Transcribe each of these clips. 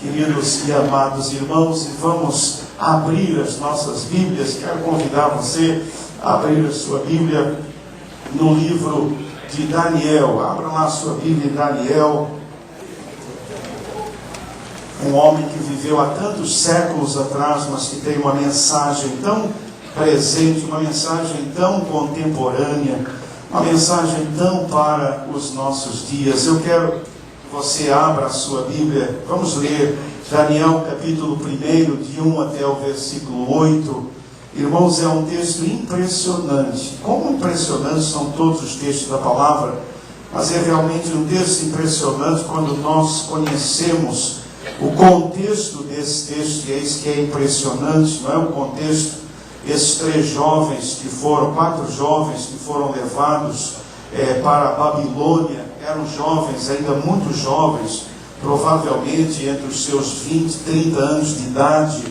Queridos e amados irmãos, e vamos abrir as nossas Bíblias. Quero convidar você a abrir a sua Bíblia no livro de Daniel. Abra lá a sua Bíblia em Daniel. Um homem que viveu há tantos séculos atrás, mas que tem uma mensagem tão presente, uma mensagem tão contemporânea, uma mensagem tão para os nossos dias. Eu quero que você abra a sua Bíblia. Vamos ler Daniel capítulo 1, de 1 até o versículo 8. Irmãos, é um texto impressionante. Como impressionantes são todos os textos da palavra, mas é realmente um texto impressionante quando nós conhecemos o contexto desse texto, e é isso que é impressionante, não é? O contexto, esses quatro jovens que foram levados para a Babilônia, eram jovens, ainda muito jovens, provavelmente entre os seus 20, 30 anos de idade,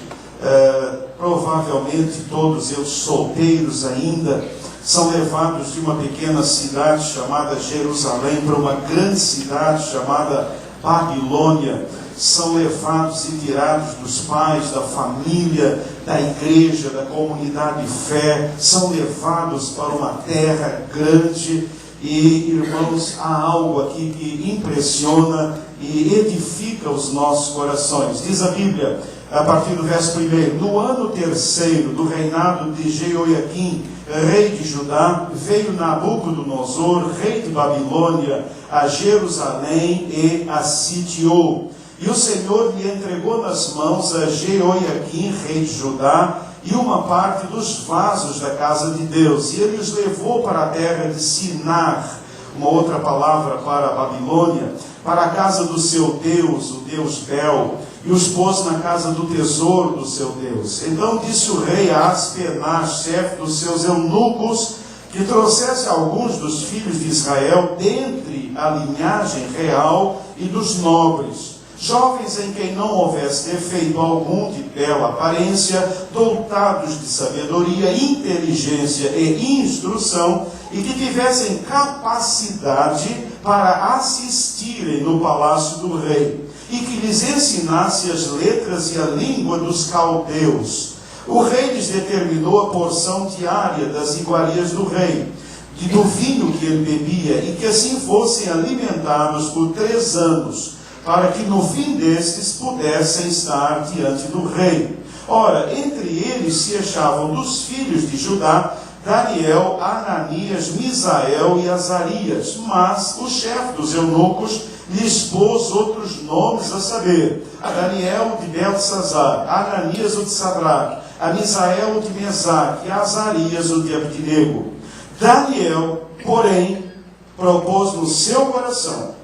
provavelmente todos eles solteiros ainda, são levados de uma pequena cidade chamada Jerusalém para uma grande cidade chamada Babilônia. São levados e tirados dos pais, da família, da igreja, da comunidade de fé, são levados para uma terra grande. E, irmãos, há algo aqui que impressiona e edifica os nossos corações. Diz a Bíblia, a partir do verso 1: no ano terceiro do reinado de Jeoiaquim, rei de Judá, veio Nabucodonosor, rei de Babilônia, a Jerusalém e a sitiou. E o Senhor lhe entregou nas mãos a Jeoiaquim, rei de Judá, e uma parte dos vasos da casa de Deus. E ele os levou para a terra de Sinar, uma outra palavra para a Babilônia, para a casa do seu Deus, o Deus Bel, e os pôs na casa do tesouro do seu Deus. Então disse o rei a Aspenaz, chefe dos seus eunucos, que trouxesse alguns dos filhos de Israel dentre a linhagem real e dos nobres, jovens em quem não houvesse defeito algum de bela aparência, dotados de sabedoria, inteligência e instrução, e que tivessem capacidade para assistirem no palácio do rei, e que lhes ensinasse as letras e a língua dos caldeus. O rei lhes determinou a porção diária das iguarias do rei, do vinho que ele bebia, e que assim fossem alimentados por 3 anos, para que no fim destes pudessem estar diante do rei. Ora, entre eles se achavam dos filhos de Judá, Daniel, Ananias, Misael e Azarias, mas o chefe dos eunucos lhes pôs outros nomes, a saber, a Daniel de Beltesazar, a Ananias o de Sadraque, a Misael o de Mesaque e a Azarias o de Abdinego. Daniel, porém, propôs no seu coração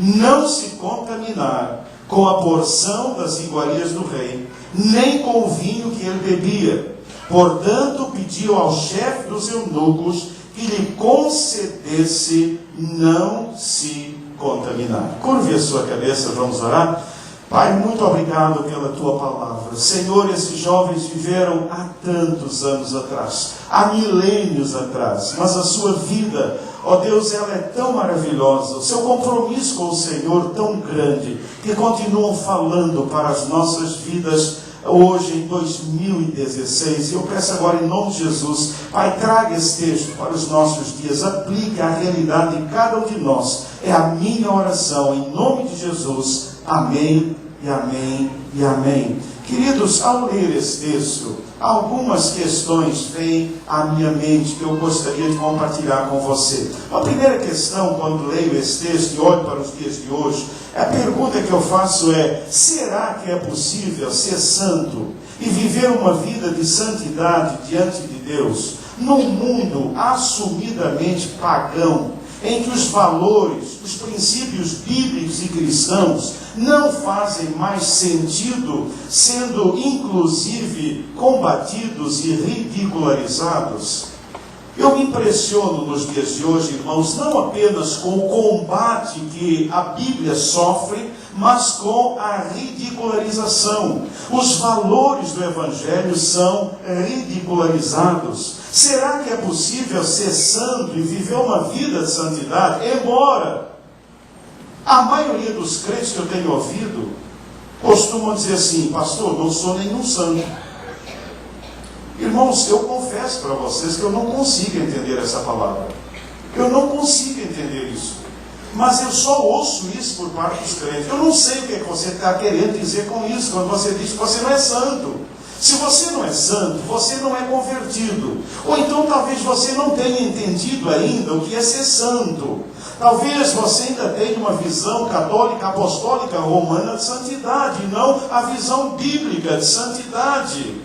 não se contaminar com a porção das iguarias do rei, nem com o vinho que ele bebia. Portanto, pediu ao chefe dos eunucos que lhe concedesse não se contaminar. Curve a sua cabeça, vamos orar. Pai, muito obrigado pela tua palavra. Senhor, esses jovens viveram há tantos anos atrás, há milênios atrás, mas a sua vida, ó Deus, ela é tão maravilhosa, o seu compromisso com o Senhor tão grande, que continuam falando para as nossas vidas hoje em 2016. E eu peço agora em nome de Jesus, Pai, traga esse texto para os nossos dias, aplique a realidade em cada um de nós. É a minha oração, em nome de Jesus. Amém, e amém, e amém. Queridos, ao ler esse texto, algumas questões vêm à minha mente que eu gostaria de compartilhar com você. A primeira questão, quando leio esse texto e olho para os dias de hoje, a pergunta que eu faço é: será que é possível ser santo e viver uma vida de santidade diante de Deus num mundo assumidamente pagão, em que os valores, os princípios bíblicos e cristãos não fazem mais sentido, sendo inclusive combatidos e ridicularizados? Eu me impressiono nos dias de hoje, irmãos, não apenas com o combate que a Bíblia sofre, mas com a ridicularização. Os valores do Evangelho são ridicularizados. Será que é possível ser santo e viver uma vida de santidade? Embora a maioria dos crentes que eu tenho ouvido costumam dizer assim: pastor, não sou nenhum santo. Irmãos, eu confesso para vocês que eu não consigo entender essa palavra. Eu não consigo entender isso. Mas eu só ouço isso por parte dos crentes. Eu não sei o que você está querendo dizer com isso, quando você diz que você não é santo. Se você não é santo, você não é convertido. Ou então talvez você não tenha entendido ainda o que é ser santo. Talvez você ainda tenha uma visão católica, apostólica, romana de santidade, e não a visão bíblica de santidade.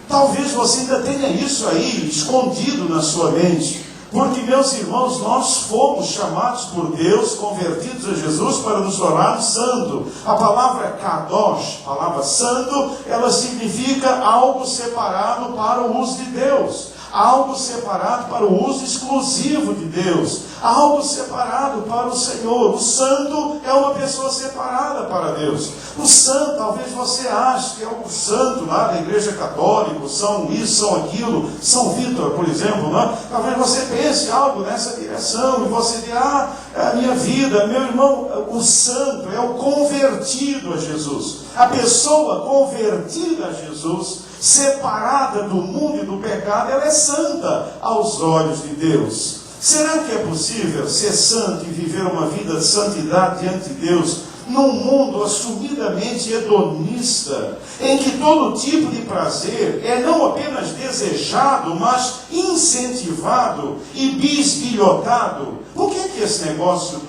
Talvez você ainda tenha isso aí escondido na sua mente. Porque, meus irmãos, nós fomos chamados por Deus, convertidos a Jesus, para nos tornarmos santos. A palavra kadosh, a palavra santo, ela significa algo separado para o uso de Deus. Algo separado para o uso exclusivo de Deus. Algo separado para o Senhor. O santo é uma pessoa separada para Deus. O santo, talvez você ache que é o santo lá da igreja católica, São isso, São aquilo, São Vítor, por exemplo, não? Talvez você pense algo nessa direção, e você diz: a minha vida, meu irmão, o santo é o convertido a Jesus. A pessoa convertida a Jesus, separada do mundo e do pecado, ela é santa aos olhos de Deus. Será que é possível ser santo e viver uma vida de santidade diante de Deus, num mundo assumidamente hedonista, em que todo tipo de prazer é não apenas desejado, mas incentivado e bisbilhotado? O que é esse negócio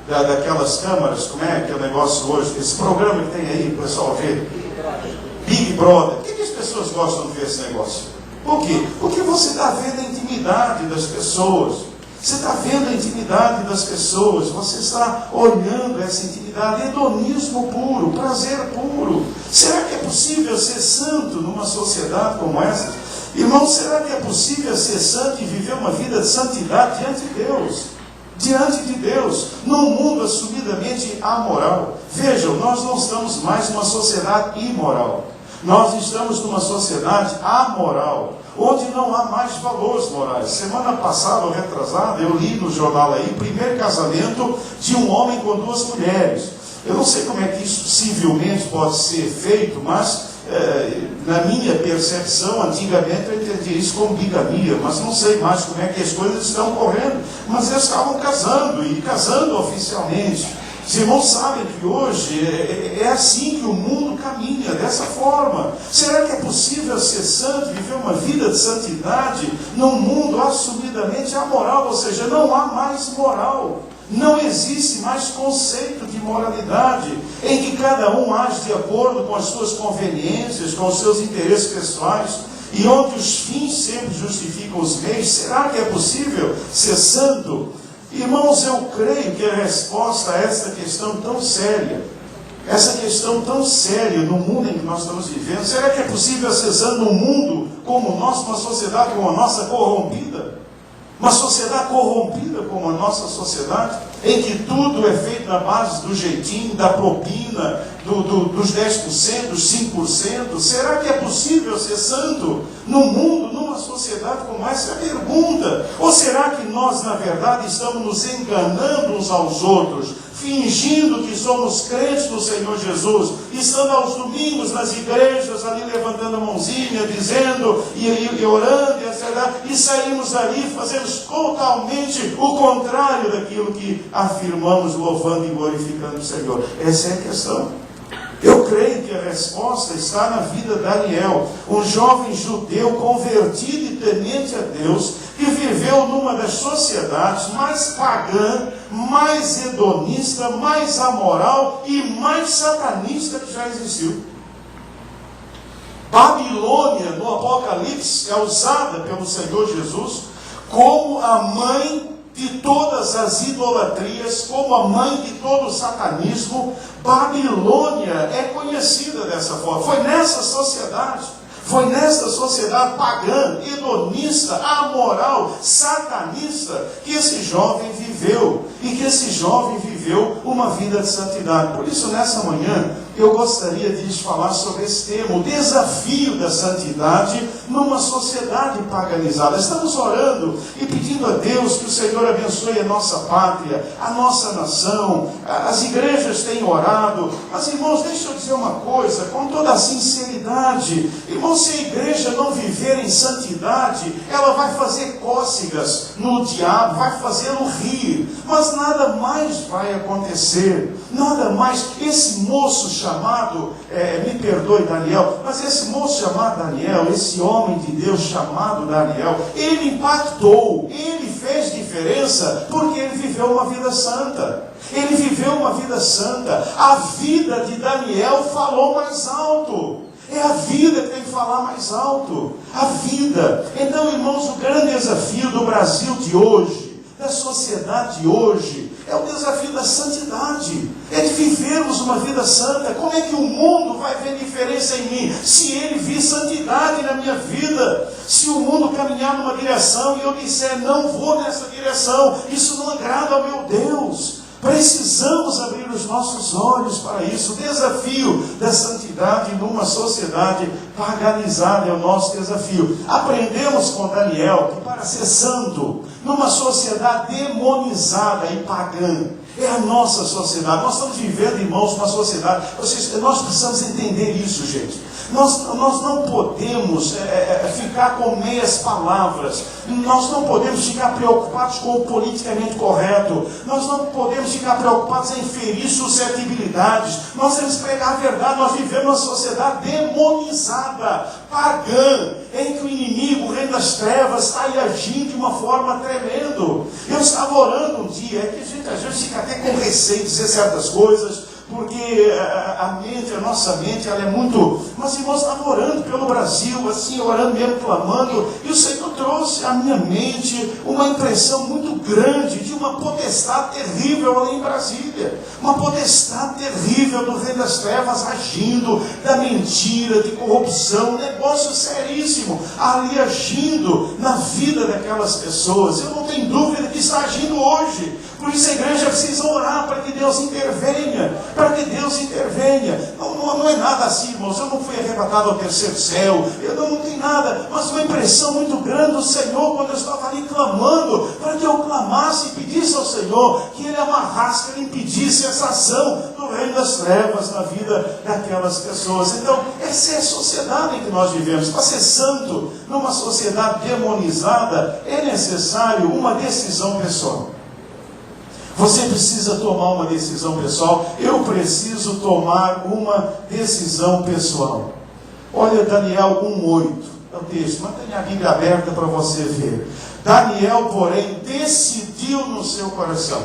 daquelas câmaras? Como é que é o negócio hoje? Esse programa que tem aí, o pessoal vê? Big Brother. Por que as pessoas gostam de ver esse negócio? Por quê? Porque você está vendo a intimidade das pessoas. Você está vendo a intimidade das pessoas. Você está olhando essa intimidade. Hedonismo puro, prazer puro. Será que é possível ser santo numa sociedade como essa? Irmão, será que é possível ser santo e viver uma vida de santidade diante de Deus? Diante de Deus, num mundo assumidamente amoral. Vejam, nós não estamos mais numa sociedade imoral. Nós estamos numa sociedade amoral, onde não há mais valores morais. Semana passada, ou retrasada, eu li no jornal aí, primeiro casamento de um homem com 2 mulheres. Eu não sei como é que isso civilmente pode ser feito, mas na minha percepção, antigamente eu entendia isso como bigamia, mas não sei mais como é que as coisas estão correndo. Mas eles estavam casando, e casando oficialmente. Os irmãos sabem que hoje é assim que o mundo caminha, dessa forma. Será que é possível ser santo, viver uma vida de santidade num mundo assumidamente amoral? Ou seja, não há mais moral. Não existe mais conceito de moralidade, em que cada um age de acordo com as suas conveniências, com os seus interesses pessoais, e onde os fins sempre justificam os meios. Será que é possível ser santo? Irmãos, eu creio que a resposta a essa questão tão séria, no mundo em que nós estamos vivendo, será que é possível ser santo num mundo como o nosso, uma sociedade como a nossa corrompida? Uma sociedade corrompida como a nossa sociedade, em que tudo é feito na base do jeitinho, da propina, dos 10%, dos 5%. Será que é possível ser santo num mundo, numa sociedade como essa? É a pergunta. Ou será que nós, na verdade, estamos nos enganando uns aos outros, fingindo que somos crentes no Senhor Jesus, estando aos domingos nas igrejas, ali levantando a mãozinha, dizendo, e orando, etc., e saímos dali e fazemos totalmente o contrário daquilo que afirmamos, louvando e glorificando o Senhor? Essa é a questão. Eu creio que a resposta está na vida de Daniel, um jovem judeu convertido e temente a Deus, que viveu numa das sociedades mais pagã, mais hedonista, mais amoral e mais satanista que já existiu. Babilônia, no Apocalipse, é usada pelo Senhor Jesus como a mãe de todas as idolatrias, como a mãe de todo o satanismo. Babilônia é conhecida dessa forma. Foi nessa sociedade pagã, hedonista, amoral, satanista, que esse jovem viveu. E que esse jovem viveu uma vida de santidade. Por isso, nessa manhã, eu gostaria de lhes falar sobre esse tema, o desafio da santidade numa sociedade paganizada. Estamos orando e pedindo a Deus que o Senhor abençoe a nossa pátria, a nossa nação. As igrejas têm orado. Mas, irmãos, deixa eu dizer uma coisa, com toda a sinceridade. Irmãos, se a igreja não viver em santidade, ela vai fazer cócegas no diabo, vai fazê-lo rir. Mas nada mais vai acontecer. Nada mais. Esse moço chamado, me perdoe Daniel, mas esse moço chamado Daniel, esse homem de Deus chamado Daniel, ele impactou, ele fez diferença, porque ele viveu uma vida santa. Ele viveu uma vida santa. A vida de Daniel falou mais alto. É a vida que tem que falar mais alto. A vida. Então, irmãos, o grande desafio do Brasil de hoje, da sociedade de hoje, é o desafio da santidade. É de vivermos uma vida santa. Como é que o mundo vai ver diferença em mim? Se ele vir santidade na minha vida. Se o mundo caminhar numa direção e eu disser, não vou nessa direção, isso não agrada ao meu Deus. Precisamos abrir os nossos olhos para isso. O desafio da santidade numa sociedade paganizada é o nosso desafio. Aprendemos com Daniel que para ser santo, numa sociedade demonizada e pagã, é a nossa sociedade. Nós estamos vivendo, irmãos, uma sociedade. Nós precisamos entender isso, gente. Nós não podemos ficar com meias palavras. Nós não podemos ficar preocupados com o politicamente correto. Nós não podemos ficar preocupados em ferir suscetibilidades. Nós temos que pregar a verdade. Nós vivemos uma sociedade demonizada, pagã, em que o inimigo, o reino das trevas, está aí agindo de uma forma tremenda. Eu estava orando um dia, que a gente fica até com receio de dizer certas coisas, porque a nossa mente, ela é muito... Mas, irmãos, estava orando pelo Brasil, assim, orando mesmo, clamando, e o Senhor trouxe à minha mente uma impressão muito grande de uma potestade terrível ali em Brasília. Uma potestade terrível do reino das trevas agindo, da mentira, de corrupção, um negócio seríssimo, ali agindo na vida daquelas pessoas. Eu não tenho dúvida que está agindo hoje. Por isso a igreja precisa orar para que Deus intervenha. Para que Deus intervenha. Não é nada assim, irmãos. Eu não fui arrebatado ao terceiro céu. Eu não tenho nada. Mas uma impressão muito grande do Senhor quando eu estava ali clamando. Para que eu clamasse e pedisse ao Senhor que Ele amarrasse, que Ele impedisse essa ação do reino das trevas na vida daquelas pessoas. Então, essa é a sociedade em que nós vivemos. Para ser santo numa sociedade demonizada, é necessário uma decisão pessoal. Você precisa tomar uma decisão pessoal. Eu preciso tomar uma decisão pessoal. Olha Daniel 1:8. É o texto. Mantenha a Bíblia aberta para você ver. Daniel, porém, decidiu no seu coração.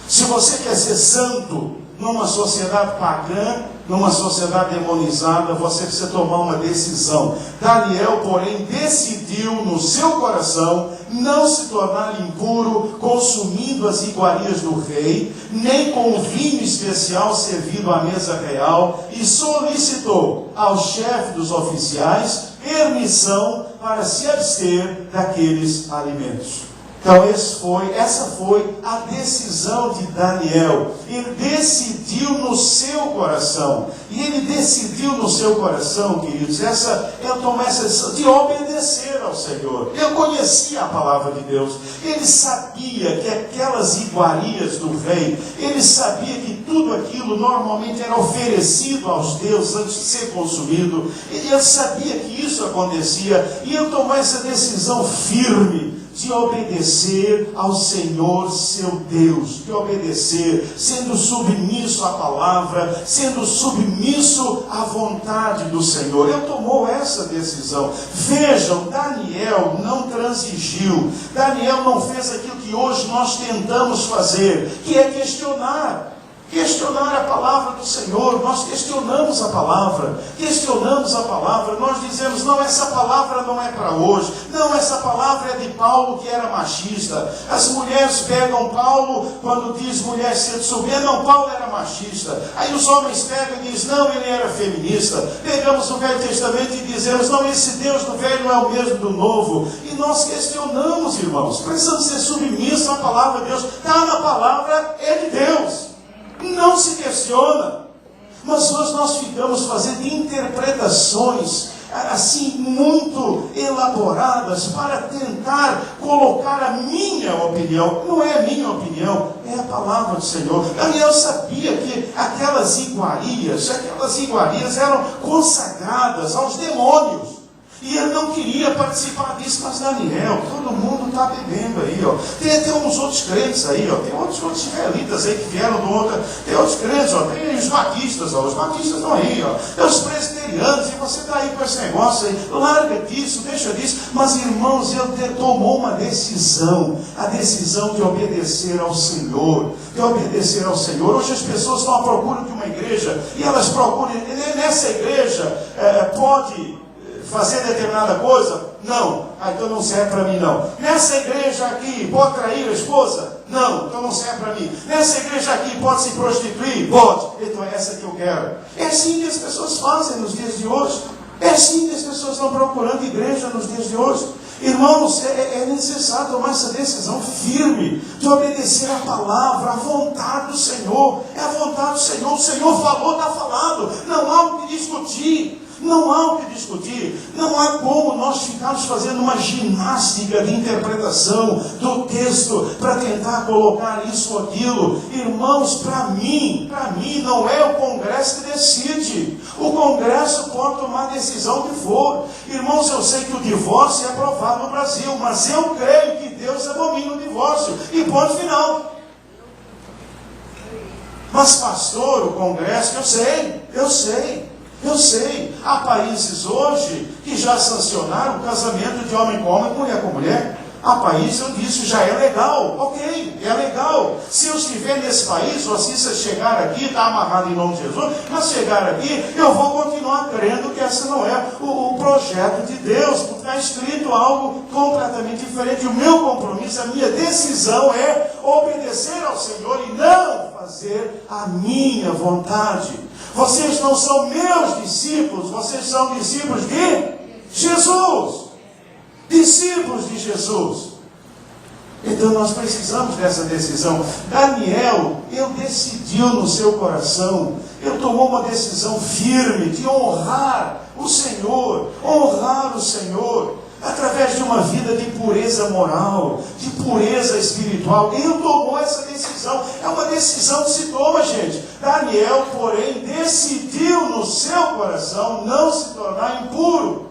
Se você quer ser santo numa sociedade pagã, numa sociedade demonizada, você precisa tomar uma decisão. Daniel, porém, decidiu no seu coração não se tornar impuro, consumindo as iguarias do rei, nem com o vinho especial servido à mesa real, e solicitou ao chefe dos oficiais permissão para se abster daqueles alimentos. Então essa foi a decisão de Daniel. Ele decidiu no seu coração. E ele decidiu no seu coração, queridos, eu tomei essa decisão de obedecer ao Senhor. Eu conhecia a palavra de Deus. Ele sabia que aquelas iguarias do rei, ele sabia que tudo aquilo normalmente era oferecido aos deuses antes de ser consumido. Ele sabia que isso acontecia. E ele tomou essa decisão firme de obedecer ao Senhor seu Deus, de obedecer, sendo submisso à palavra, sendo submisso à vontade do Senhor. Ele tomou essa decisão. Vejam, Daniel não transigiu. Daniel não fez aquilo que hoje nós tentamos fazer, que é questionar a palavra do Senhor. Nós questionamos a palavra, nós dizemos, não, essa palavra não é para hoje, não, essa palavra é de Paulo que era machista. As mulheres pegam Paulo, quando diz mulher sendo subir, não, Paulo era machista. Aí os homens pegam e dizem, não, ele era feminista. Pegamos o Velho Testamento e dizemos, não, esse Deus do Velho não é o mesmo do Novo. E nós questionamos, irmãos, precisamos ser submissos à palavra de Deus. Está na palavra, é de Deus. Não se questiona. Mas hoje nós ficamos fazendo interpretações assim muito elaboradas para tentar colocar a minha opinião. Não é a minha opinião, é a palavra do Senhor. Daniel sabia que aquelas iguarias eram consagradas aos demônios. E ele não queria participar disso, mas Daniel, todo mundo está bebendo aí, ó. Tem uns outros crentes aí, ó. Tem outros israelitas aí que vieram do outro. Tem outros crentes, ó. Tem os batistas, ó. Os batistas estão aí, ó. Tem os presbiterianos, e você está aí com esse negócio aí. Larga disso, deixa disso. Mas, irmãos, ele tomou uma decisão. A decisão de obedecer ao Senhor. De obedecer ao Senhor. Hoje as pessoas estão à procura de uma igreja. E elas procuram, nessa igreja, pode fazer determinada coisa? Não. Então não serve para mim, não. Nessa igreja aqui, pode trair a esposa? Não. Então não serve para mim. Nessa igreja aqui, pode se prostituir? Pode. Então é essa que eu quero. É assim que as pessoas fazem nos dias de hoje. É assim que as pessoas estão procurando igreja nos dias de hoje. Irmãos, é necessário tomar essa decisão firme de obedecer a palavra, a vontade do Senhor. É a vontade do Senhor. O Senhor falou, está falado. Não há o que discutir. Não há o que discutir, não há como nós ficarmos fazendo uma ginástica de interpretação do texto para tentar colocar isso ou aquilo. Irmãos, para mim não é o Congresso que decide. O Congresso pode tomar a decisão que for. Irmãos, eu sei que o divórcio é aprovado no Brasil, mas eu creio que Deus abomina o divórcio. E ponto final. Mas pastor, o Congresso, eu sei. Há países hoje que já sancionaram o casamento de homem com homem, mulher com mulher. Há países onde isso já é legal. Ok, é legal. Se eu estiver nesse país, ou se você chegar aqui, está amarrado em nome de Jesus, mas chegar aqui, eu vou continuar crendo que esse não é o projeto de Deus, porque está escrito algo completamente diferente. O meu compromisso, a minha decisão é obedecer ao Senhor e não fazer a minha vontade. Vocês não são meus discípulos, vocês são discípulos de Jesus. Discípulos de Jesus. Então nós precisamos dessa decisão. Daniel, ele decidiu no seu coração, ele tomou uma decisão firme de honrar o Senhor, através de uma vida de pureza moral, de pureza espiritual. Ele tomou essa decisão. É uma decisão que se toma, gente. Daniel, porém, decidiu no seu coração não se tornar impuro.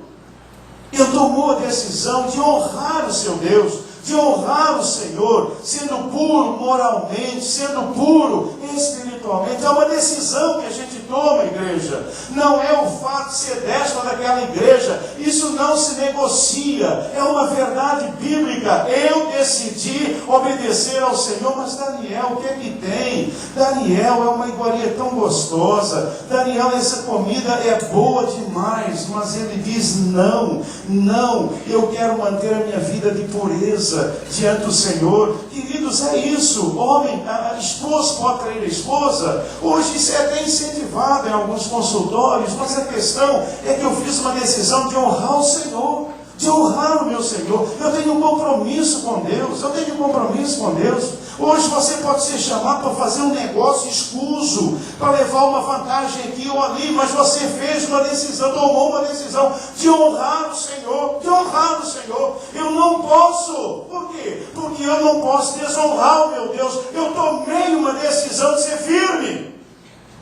Ele tomou a decisão de honrar o seu Deus, de honrar o Senhor, sendo puro moralmente, sendo puro espiritualmente. É uma decisão que a gente toma, igreja. Não é o fato de ser desta ou daquela igreja. Isso não se negocia. É uma verdade bíblica. Eu decidi obedecer ao Senhor. Mas Daniel, o que é que tem? Daniel é uma iguaria tão gostosa. Daniel, essa comida é boa demais. Mas ele diz, não, eu quero manter a minha vida de pureza diante do Senhor. Queridos, é isso. Homem, a esposa pode trair a esposa. Hoje isso é até incentivado em alguns consultórios, mas a questão é que eu fiz uma decisão de honrar o Senhor, de honrar o meu Senhor. Eu tenho um compromisso com Deus. Hoje você pode ser chamado para fazer um negócio escuso, para levar uma vantagem aqui ou ali, mas você fez uma decisão, tomou uma decisão de honrar o Senhor, Eu não posso. Por quê? Porque eu não posso desonrar o meu Deus. Eu tomei uma decisão de ser firme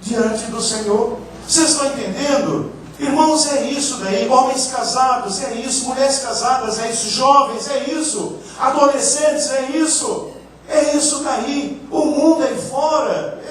diante do Senhor. Vocês estão entendendo? Irmãos, é isso daí. Homens casados, é isso. Mulheres casadas, é isso. Jovens, é isso. Adolescentes, é isso. É isso daí. O mundo aí fora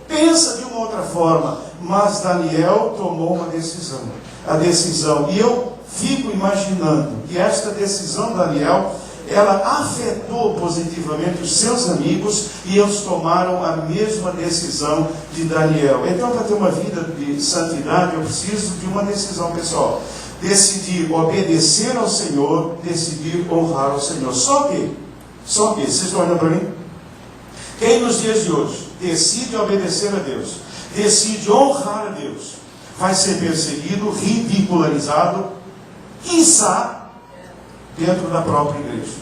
pensa de uma outra forma. Mas Daniel tomou uma decisão. A decisão. E eu fico imaginando que esta decisão de Daniel, ela afetou positivamente os seus amigos e eles tomaram a mesma decisão de Daniel. Então, para ter uma vida de santidade, eu preciso de uma decisão pessoal. Decidir obedecer ao Senhor, decidir honrar ao Senhor. Só que, vocês estão olhando para mim? Quem nos dias de hoje decide obedecer a Deus, decide honrar a Deus, vai ser perseguido, ridicularizado, quiçá dentro da própria igreja.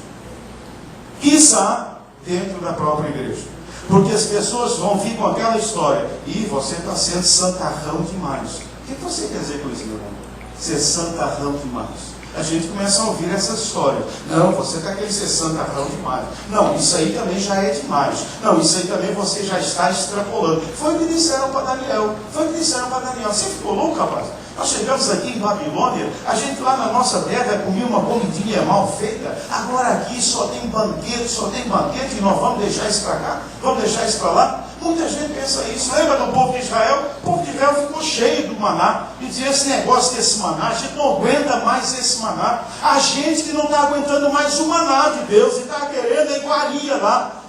Porque as pessoas vão vir com aquela história. E você está sendo santarrão demais. O que você quer dizer com isso, meu irmão? Ser santarrão demais. A gente começa a ouvir essa história. Não, você está querendo ser santarrão demais. Não, isso aí também já é demais. Não, isso aí também você já está extrapolando. Foi o que disseram para Daniel. Você ficou louco, rapaz? Nós chegamos aqui em Babilônia, a gente lá na nossa terra comia uma comidinha mal feita. Agora aqui só tem banquete, e nós vamos deixar isso para cá? Vamos deixar isso para lá? Muita gente pensa isso. Lembra do povo de Israel? O povo de Israel ficou cheio do maná. E dizia, esse negócio desse maná, a gente não aguenta mais esse maná. A gente que não está aguentando mais o maná de Deus e está querendo a iguaria lá.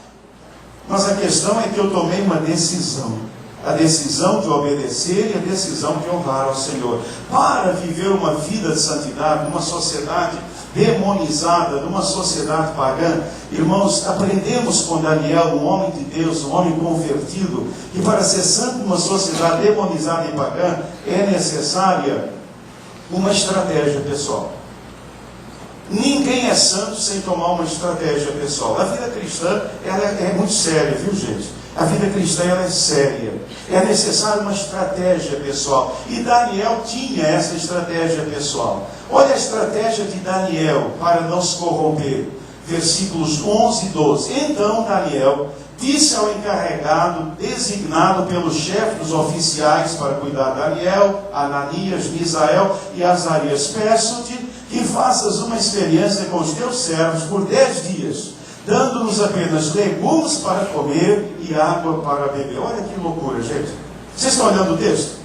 Mas a questão é que eu tomei uma decisão. A decisão de obedecer e a decisão de honrar ao Senhor. Para viver uma vida de santidade, numa sociedade demonizada, numa sociedade pagã, irmãos, aprendemos com Daniel, um homem de Deus, um homem convertido, que para ser santo numa sociedade demonizada e pagã, é necessária uma estratégia pessoal. Ninguém é santo sem tomar uma estratégia pessoal. A vida cristã, ela é muito séria, viu, gente? A vida cristã, ela é séria. É necessária uma estratégia pessoal. E Daniel tinha essa estratégia pessoal. Olha a estratégia de Daniel para não se corromper. Versículos 11 e 12. Então Daniel disse ao encarregado, designado pelo chefe dos oficiais para cuidar de Daniel, Ananias, Misael e Azarias: peço-te que faças uma experiência com os teus servos por 10 dias, dando-nos apenas legumes para comer e água para beber. Olha que loucura, gente. Vocês estão olhando o texto?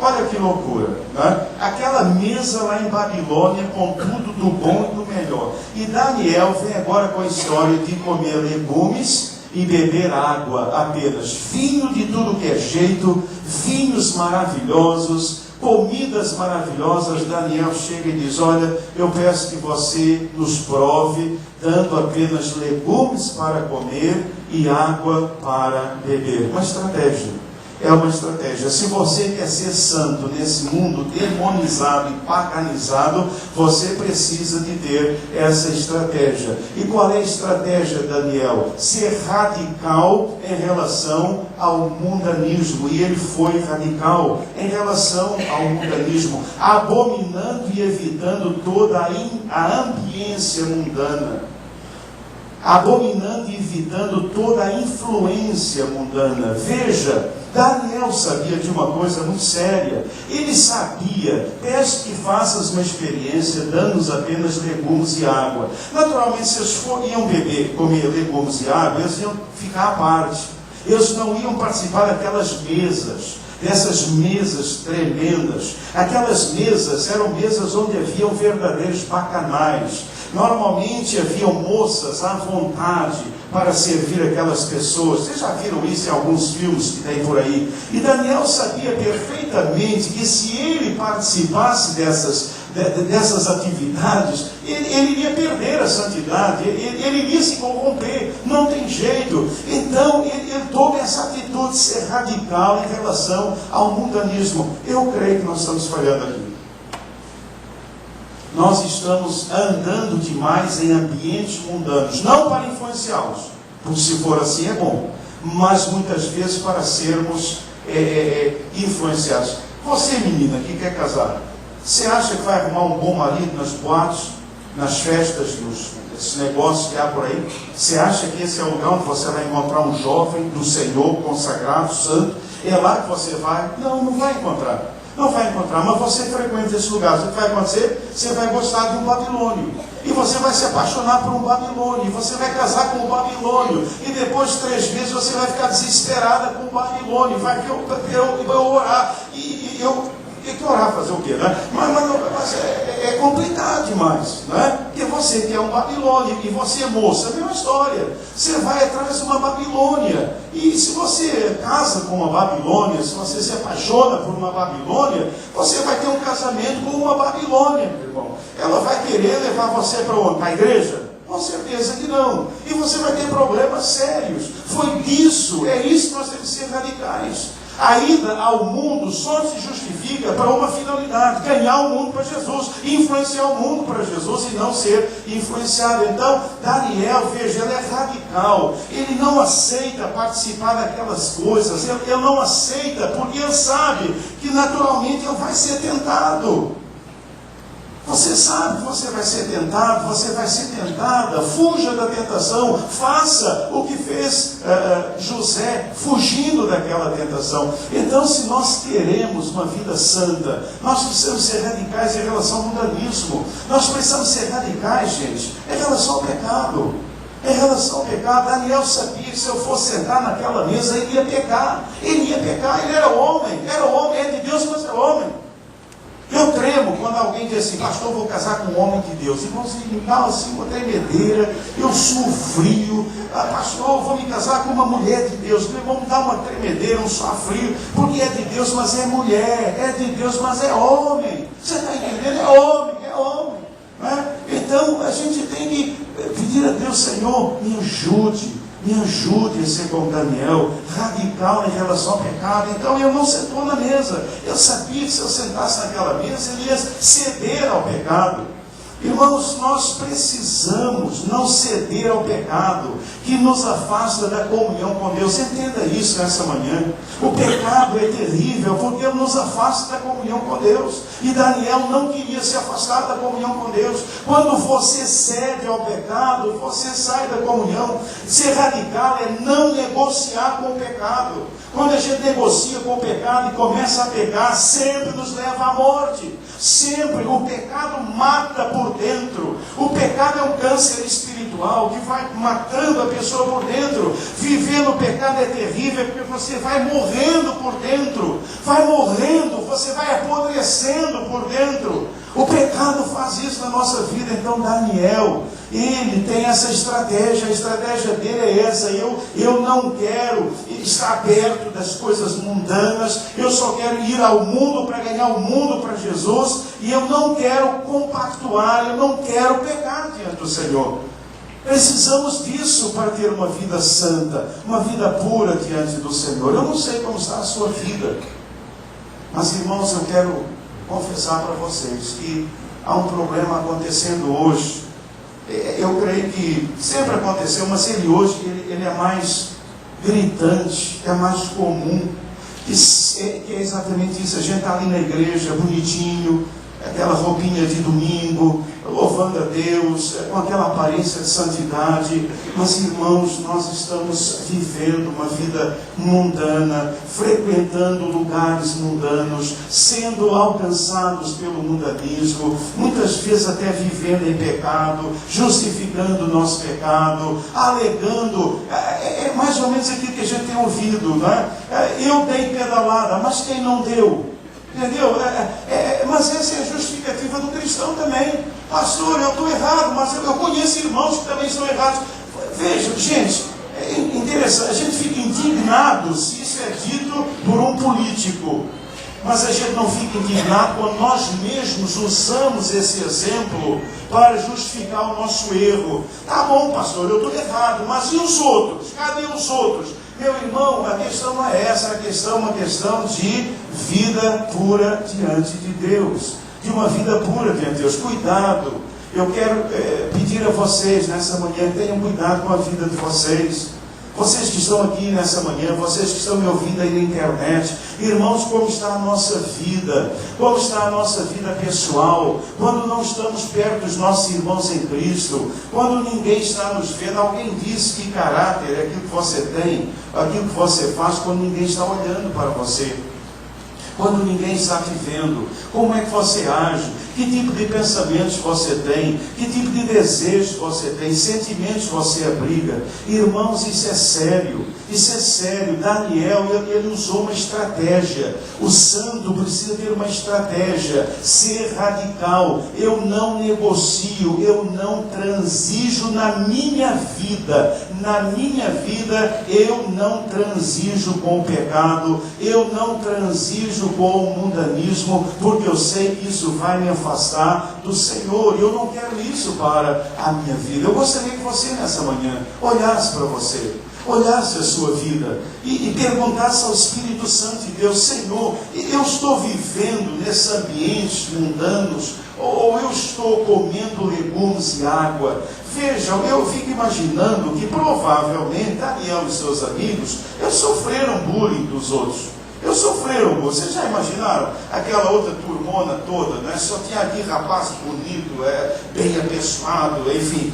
Olha que loucura, né? Aquela mesa lá em Babilônia com tudo do bom e do melhor. E Daniel vem agora com a história de comer legumes e beber água apenas. Vinho de tudo que é jeito, vinhos maravilhosos, comidas maravilhosas. Daniel chega e diz: olha, eu peço que você nos prove, dando apenas legumes para comer e água para beber. Uma estratégia. É uma estratégia. Se você quer ser santo nesse mundo demonizado e paganizado, você precisa de ter essa estratégia. E qual é a estratégia, Daniel? Ser radical em relação ao mundanismo. E ele foi radical em relação ao mundanismo, abominando e evitando toda a ambiência mundana. Abominando e evitando toda a influência mundana. Veja, Daniel sabia de uma coisa muito séria. Ele sabia: peço que faças uma experiência, dando-nos apenas legumes e água. Naturalmente, se eles iam comer legumes e água, eles iam ficar à parte. Eles não iam participar daquelas mesas, dessas mesas tremendas. Aquelas mesas eram mesas onde haviam verdadeiros bacanais. Normalmente haviam moças à vontade para servir aquelas pessoas. Vocês já viram isso em alguns filmes que tem por aí? E Daniel sabia perfeitamente que se ele participasse dessas atividades, ele iria perder a santidade, ele iria se corromper, não tem jeito. Então ele toma essa atitude de ser radical em relação ao mundanismo. Eu creio que nós estamos falhando aqui. Nós estamos andando demais em ambientes mundanos, não para influenciá-los, porque se for assim é bom, mas muitas vezes para sermos influenciados. Você, menina, que quer casar, você acha que vai arrumar um bom marido nas boates, nas festas, esses negócios que há por aí? Você acha que esse é o lugar onde você vai encontrar um jovem do Senhor, consagrado, santo? É lá que você vai? Não, não vai encontrar. Não vai encontrar, mas você frequenta esse lugar. O que vai acontecer? Você vai gostar de um babilônio. E você vai se apaixonar por um babilônio. E você vai casar com um babilônio. E depois de 3 meses você vai ficar desesperada com um babilônio. Vai orar. E que orar fazer o quê, né? Mas é complicado demais, né? Porque você quer um babilônio. E você, moça, é a mesma história. Você vai atrás de uma Babilônia. E se você casa com uma Babilônia, se você se apaixona por uma Babilônia, você vai ter um casamento com uma Babilônia, meu irmão. Ela vai querer levar você para onde? Para a igreja? Com certeza que não. E você vai ter problemas sérios. É isso que nós temos que ser radicais. A ida ao mundo só se justifica para uma finalidade: ganhar o mundo para Jesus, influenciar o mundo para Jesus e não ser influenciado. Então, Daniel, veja, ele é radical. Ele não aceita participar daquelas coisas. Ele não aceita porque ele sabe que naturalmente ele vai ser tentado. Você sabe que você vai ser tentado, você vai ser tentada. Fuja da tentação. Faça o que fez José, fugindo daquela tentação. Então, se nós queremos uma vida santa, nós precisamos ser radicais em relação ao mundanismo. Nós precisamos ser radicais, gente, em relação ao pecado. Em relação ao pecado, Daniel sabia que se eu fosse sentar naquela mesa, ele ia pecar. Ele ia pecar, ele era homem, é de Deus, mas é homem. Eu tremo quando alguém diz assim: pastor, eu vou casar com um homem de Deus. Irmãozinho, me dá assim uma tremedeira, eu suo frio. Pastor, eu vou me casar com uma mulher de Deus. Meu irmão, me dá uma tremedeira, um suor frio, porque é de Deus, mas é mulher, é de Deus, mas é homem. Você está entendendo? É homem. Né? Então, a gente tem que pedir a Deus: Senhor, me ajude a ser como Daniel, radical em relação ao pecado. Então ele não sentou na mesa. Eu sabia que se eu sentasse naquela mesa, ele ia ceder ao pecado. Irmãos, nós precisamos não ceder ao pecado que nos afasta da comunhão com Deus. Entenda isso nessa manhã. O pecado é terrível porque ele nos afasta da comunhão com Deus. E Daniel não queria se afastar da comunhão com Deus. Quando você cede ao pecado, você sai da comunhão. Ser radical é não negociar com o pecado. Quando a gente negocia com o pecado e começa a pecar, sempre nos leva à morte. Sempre. O pecado mata por dentro. O pecado é um câncer espiritual que vai matando a pessoa por dentro. Viver no pecado é terrível porque você vai morrendo por dentro. Vai morrendo, você vai apodrecendo por dentro. O pecado faz isso na nossa vida. Então Daniel, ele tem essa estratégia. A estratégia dele é essa: eu não quero estar perto das coisas mundanas, eu só quero ir ao mundo para ganhar o mundo para Jesus, e eu não quero compactuar, eu não quero pecar diante do Senhor. Precisamos disso para ter uma vida santa, uma vida pura diante do Senhor. Eu não sei como está a sua vida, mas irmãos, eu quero confessar para vocês que há um problema acontecendo hoje. Eu creio que sempre aconteceu, mas hoje ele é mais gritante, é mais comum, que é exatamente isso. A gente está ali na igreja, bonitinho, aquela roupinha de domingo, louvando a Deus, com aquela aparência de santidade, mas irmãos, nós estamos vivendo uma vida mundana, frequentando lugares mundanos, sendo alcançados pelo mundanismo, muitas vezes até vivendo em pecado, justificando o nosso pecado, alegando, é mais ou menos aquilo que a gente tem ouvido, não é? Eu dei pedalada, mas quem não deu? Entendeu? Mas essa é a justificativa do cristão também. Pastor, eu estou errado, mas eu conheço irmãos que também estão errados. Veja, gente, é interessante, a gente fica indignado se isso é dito por um político, mas a gente não fica indignado quando nós mesmos usamos esse exemplo para justificar o nosso erro. Tá bom, pastor, eu estou errado, mas e os outros? Cadê os outros? Meu irmão, a questão não é essa, a questão é uma questão de vida pura diante de Deus. De uma vida pura diante de Deus. Cuidado. Eu quero pedir a vocês nessa manhã, tenham cuidado com a vida de vocês. Vocês que estão aqui nessa manhã, vocês que estão me ouvindo aí na internet, irmãos, como está a nossa vida? Como está a nossa vida pessoal? Quando não estamos perto dos nossos irmãos em Cristo, quando ninguém está nos vendo, alguém disse que caráter é aquilo que você tem, aquilo que você faz quando ninguém está olhando para você. Quando ninguém está te vendo, como é que você age? Que tipo de pensamentos você tem? Que tipo de desejos você tem? Sentimentos você abriga? Irmãos, isso é sério. Isso é sério. Daniel, ele usou uma estratégia. O santo precisa ter uma estratégia. Ser radical. Eu não negocio, eu não transijo na minha vida. Na minha vida, eu não transijo com o pecado. Eu não transijo com o mundanismo, porque eu sei que isso vai me afastar do Senhor, e eu não quero isso para a minha vida. Eu gostaria que você nessa manhã olhasse para você. olhasse a sua vida e perguntasse ao Espírito Santo de Deus: Senhor, eu estou vivendo nesses ambientes mundanos, ou eu estou comendo legumes e água? Vejam, eu fico imaginando que provavelmente Daniel e seus amigos sofreram bullying dos outros. Sofreram, vocês já imaginaram? Aquela outra turmona toda, né? Só tinha aqui rapaz bonito, bem apessoado, enfim.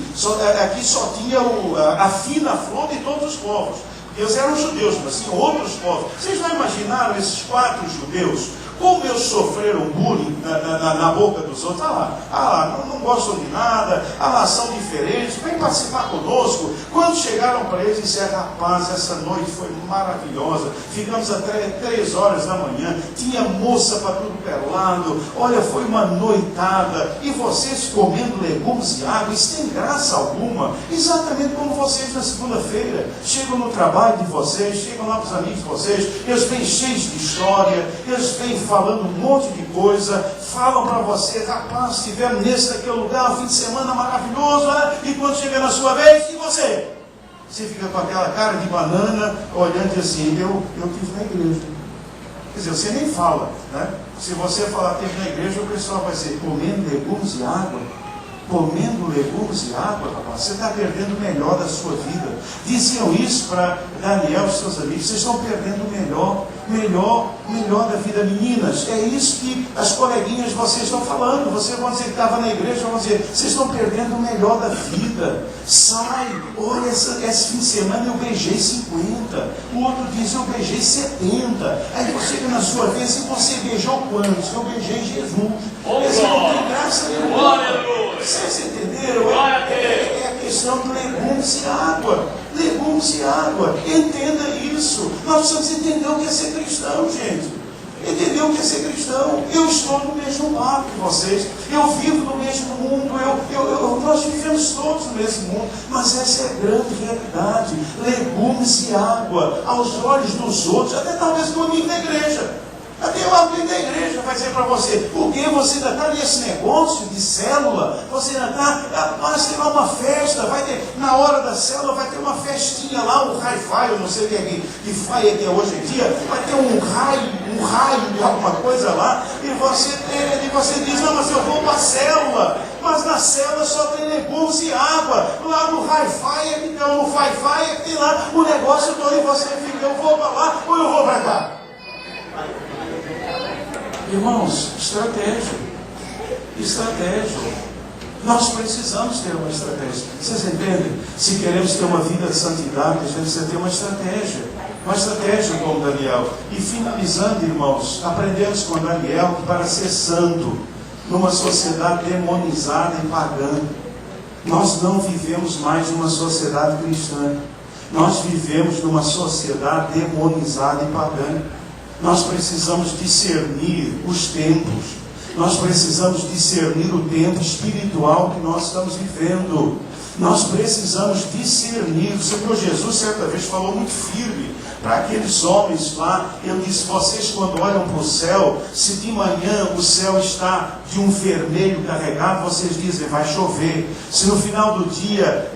Aqui só tinha a fina flor de todos os povos. Eles eram judeus, mas tinham outros povos. Vocês já imaginaram esses 4 judeus? Como eles sofreram bullying na boca dos outros? Não gostam de nada, são diferentes, vem participar conosco. Quando chegaram para eles, disseram: rapaz, essa noite foi maravilhosa, ficamos até 3 horas da manhã, tinha moça para tudo pelo lado, olha, foi uma noitada, e vocês comendo legumes e água, isso tem graça alguma, exatamente como vocês na segunda-feira, chegam no trabalho de vocês, chegam lá para os amigos de vocês, eles vêm cheios de história, eles vêm falando um monte de coisa, falam para você: rapaz, estivemos nesse daquele lugar, um fim de semana maravilhoso, né? E quando chega na sua vez, e você? Você fica com aquela cara de banana, olhando assim: eu tive na igreja. Quer dizer, você nem fala, né? Se você falar teve na igreja, o pessoal vai dizer: comendo legumes e água? Comendo legumes e água, rapaz, você está perdendo o melhor da sua vida. Diziam isso para Daniel e seus amigos: vocês estão perdendo o melhor da vida. Meninas, é isso que as coleguinhas de vocês estão falando. Vocês vão dizer que estava na igreja, vão dizer: vocês estão perdendo o melhor da vida. Sai, olha, esse fim de semana eu beijei 50, o outro diz: eu beijei 70. Aí você chega na sua vez e você beijou quantos? Eu beijei Jesus. Esse não tem graça nenhuma. Vocês entenderam? É a questão de legumes e água. Legumes e água. Entenda isso. Nós precisamos entender o que é ser cristão, gente. Entender o que é ser cristão. Eu estou no mesmo barco que vocês. Eu vivo no mesmo mundo. Nós vivemos todos no mesmo mundo. Mas essa é a grande realidade. Legumes e água aos olhos dos outros. Até talvez do amigo da igreja. Até o amigo da igreja vai dizer para você: porque você ainda está nesse negócio de célula, você ainda está, mas tem lá uma festa, vai ter, na hora da célula vai ter uma festinha lá, um hi-fi, eu não sei o que é hoje em dia, vai ter um raio de alguma coisa lá, e você diz: não, mas eu vou para a célula. Mas na célula só tem legumes e água. Lá no hi-fi é que tem, no fi-fi é que tem lá o negócio todo, e você fica: eu vou para lá ou eu vou para cá? Irmãos, estratégia. Nós precisamos ter uma estratégia. Vocês entendem? Se queremos ter uma vida de santidade, a gente precisa ter uma estratégia. Uma estratégia como Daniel. E finalizando, irmãos, aprendemos com Daniel que para ser santo, numa sociedade demonizada e pagã, nós não vivemos mais numa sociedade cristã. Nós vivemos numa sociedade demonizada e pagã. Nós precisamos discernir os tempos. Nós precisamos discernir o tempo espiritual que nós estamos vivendo. Nós precisamos discernir. O Senhor Jesus certa vez falou muito firme para aqueles homens lá. Ele disse: vocês quando olham para o céu, se de manhã o céu está de um vermelho carregado, vocês dizem: vai chover. Se no final do dia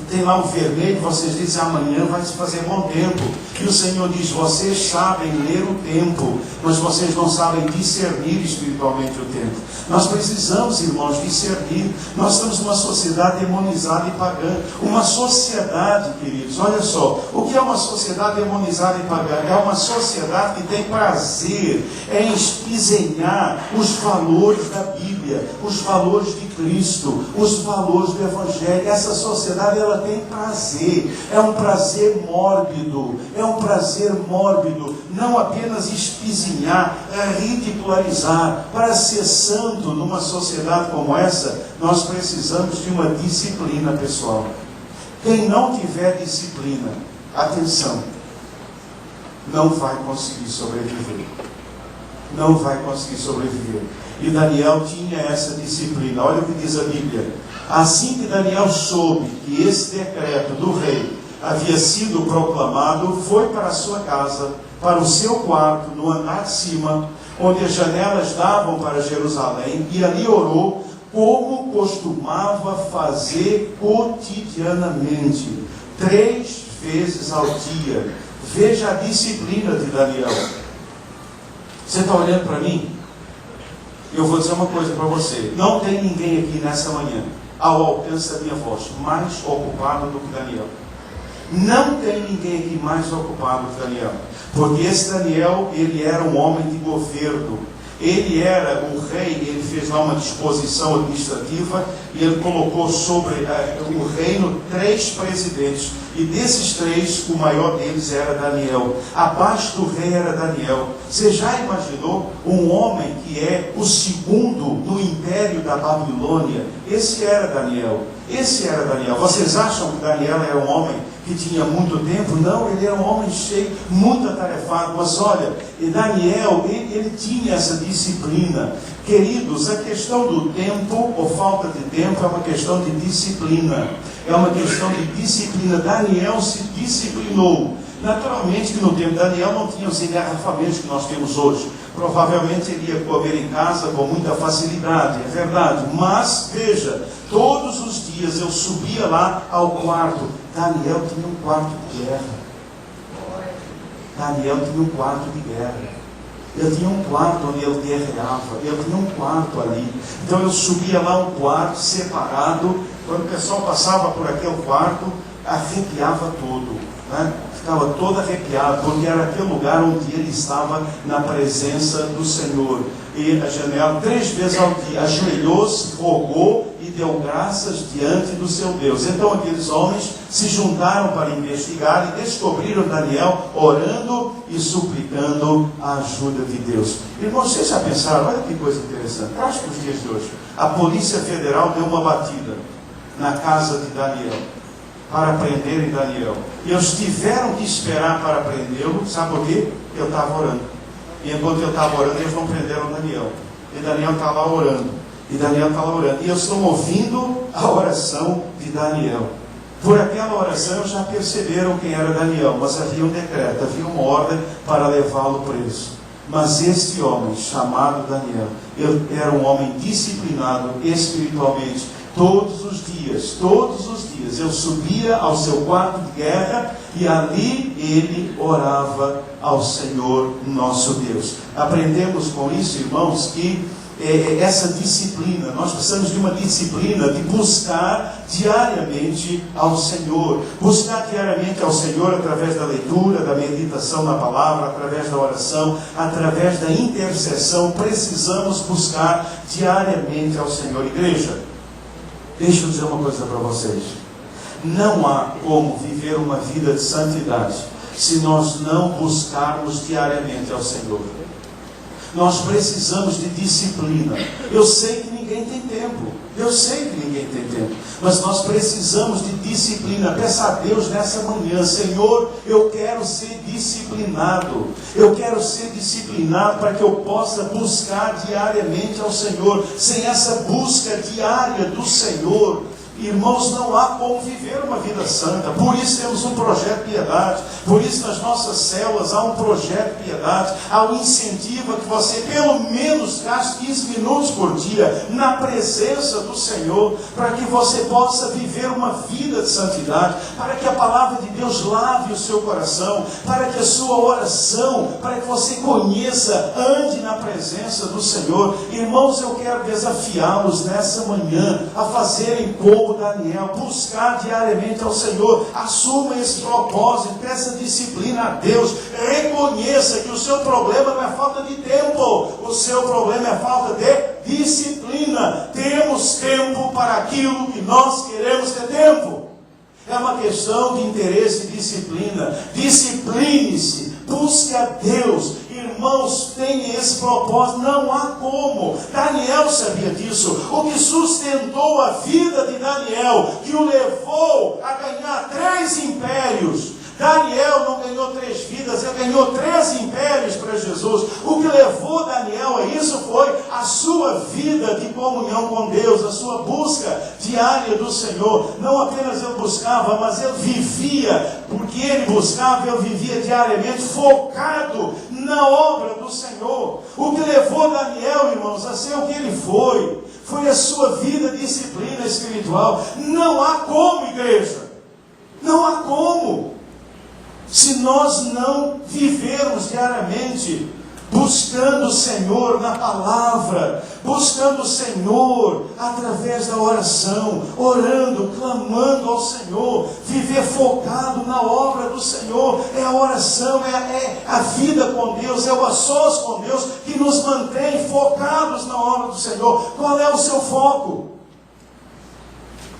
tem lá um vermelho, vocês dizem: amanhã vai se fazer bom tempo. E o Senhor diz: vocês sabem ler o tempo, mas vocês não sabem discernir espiritualmente o tempo. Nós precisamos, irmãos, discernir. Nós estamos numa sociedade demonizada e pagã. Uma sociedade, queridos, olha só, o que é uma sociedade demonizada e pagã? É uma sociedade que tem prazer em espizenhar os valores da Bíblia, os valores de Cristo, os valores do Evangelho. Essa sociedade, ela tem prazer, é um prazer mórbido, não apenas espizinhar, ridicularizar. Para ser santo numa sociedade como essa, nós precisamos de uma disciplina pessoal. Quem não tiver disciplina, atenção, não vai conseguir sobreviver. Não vai conseguir sobreviver. E Daniel tinha essa disciplina. Olha o que diz a Bíblia. Assim que Daniel soube que esse decreto do rei havia sido proclamado, foi para a sua casa, para o seu quarto, no andar de cima, onde as janelas davam para Jerusalém, e ali orou, como costumava fazer cotidianamente, 3 vezes ao dia. Veja a disciplina de Daniel. Você está olhando para mim? Eu vou dizer uma coisa para você. Não tem ninguém aqui nessa manhã, ao alcance da minha voz, mais ocupado do que Daniel. Não tem ninguém aqui mais ocupado que Daniel. Porque esse Daniel, ele era um homem de governo. Ele era um rei, ele fez lá uma disposição administrativa e ele colocou sobre o reino 3 presidentes. E desses 3, o maior deles era Daniel. Abaixo do rei era Daniel. Você já imaginou um homem que é o segundo no império da Babilônia? Esse era Daniel. Esse era Daniel. Vocês acham que Daniel era um homem que tinha muito tempo? Não, ele era um homem cheio, muito atarefado. Mas olha, Daniel, ele tinha essa disciplina. Queridos, a questão do tempo, ou falta de tempo, é uma questão de disciplina. É uma questão de disciplina. Daniel se disciplinou. Naturalmente que no tempo de Daniel não tinha os engarrafamentos que nós temos hoje. Provavelmente ele ia comer em casa com muita facilidade, é verdade. Mas, veja, todos os dias eu subia lá ao quarto. Daniel tinha um quarto de guerra. Daniel tinha um quarto de guerra. Ele tinha um quarto onde ele guerreava. Ele tinha um quarto ali. Então eu subia lá um quarto separado. Quando o pessoal passava por aquele quarto, arrepiava todo, né? Ficava todo arrepiado, porque era aquele lugar onde ele estava na presença do Senhor. E a janela 3 vezes ao dia, ajoelhou-se, rogou e deu graças diante do seu Deus. Então aqueles homens se juntaram para investigar e descobriram Daniel orando e suplicando a ajuda de Deus. Irmãos, vocês já pensaram, olha que coisa interessante, acho que os dias de hoje, a Polícia Federal deu uma batida na casa de Daniel, para prenderem Daniel. E eles tiveram que esperar para prendê-lo, sabe por quê? Eu estava orando. E enquanto eu estava orando, eles não prenderam Daniel. E Daniel está lá orando. E Daniel está lá orando. E eu estou ouvindo a oração de Daniel. Por aquela oração, eles já perceberam quem era Daniel. Mas havia um decreto, havia uma ordem para levá-lo preso. Mas este homem, chamado Daniel, ele era um homem disciplinado espiritualmente. Todos os dias, eu subia ao seu quarto de guerra e ali ele orava ao Senhor nosso Deus. Aprendemos com isso, irmãos, que essa disciplina, nós precisamos de uma disciplina de buscar diariamente ao Senhor. Buscar diariamente ao Senhor através da leitura, da meditação na palavra, através da oração, através da intercessão. Precisamos buscar diariamente ao Senhor. Igreja, deixa eu dizer uma coisa para vocês. Não há como viver uma vida de santidade se nós não buscarmos diariamente ao Senhor. Nós precisamos de disciplina. Eu sei que ninguém tem tempo. Mas nós precisamos de disciplina. Peça a Deus nessa manhã: Senhor, eu quero ser disciplinado. Eu quero ser disciplinado para que eu possa buscar diariamente ao Senhor. Sem essa busca diária do Senhor, irmãos, não há como viver uma vida santa. Por isso temos um projeto Piedade. Por isso nas nossas células há um projeto Piedade. Há um incentivo a que você pelo menos gaste 15 minutos por dia na presença do Senhor, para que você possa viver uma vida de santidade, para que a palavra de Deus lave o seu coração, para que a sua oração, para que você conheça, ande na presença do Senhor. Irmãos, eu quero desafiá-los nessa manhã a fazerem como Daniel, buscar diariamente ao Senhor. Assuma esse propósito, peça disciplina a Deus. Reconheça que o seu problema não é falta de tempo, o seu problema é falta de disciplina. Temos tempo para aquilo que nós queremos ter tempo. É uma questão de interesse e disciplina. Discipline-se, busque a Deus. Irmãos, tenha esse propósito, não há como. Daniel sabia disso. O que sustentou a vida de Daniel, que o levou a ganhar 3 impérios. Daniel não ganhou 3 vidas, ele ganhou 3 impérios para Jesus. O que levou Daniel a isso foi a sua vida de comunhão com Deus, a sua busca diária do Senhor. Não apenas ele buscava, mas ele vivia, porque ele buscava, ele vivia diariamente focado na obra do Senhor. O que levou Daniel, irmãos, a ser o que ele foi a sua vida de disciplina espiritual. Não há como, igreja. Não há como. se nós não vivermos diariamente buscando o Senhor na palavra, buscando o Senhor através da oração, orando, clamando ao Senhor, viver focado na obra do Senhor, é a oração, é a vida com Deus, é o a sós com Deus, que nos mantém focados na obra do Senhor. Qual é o seu foco?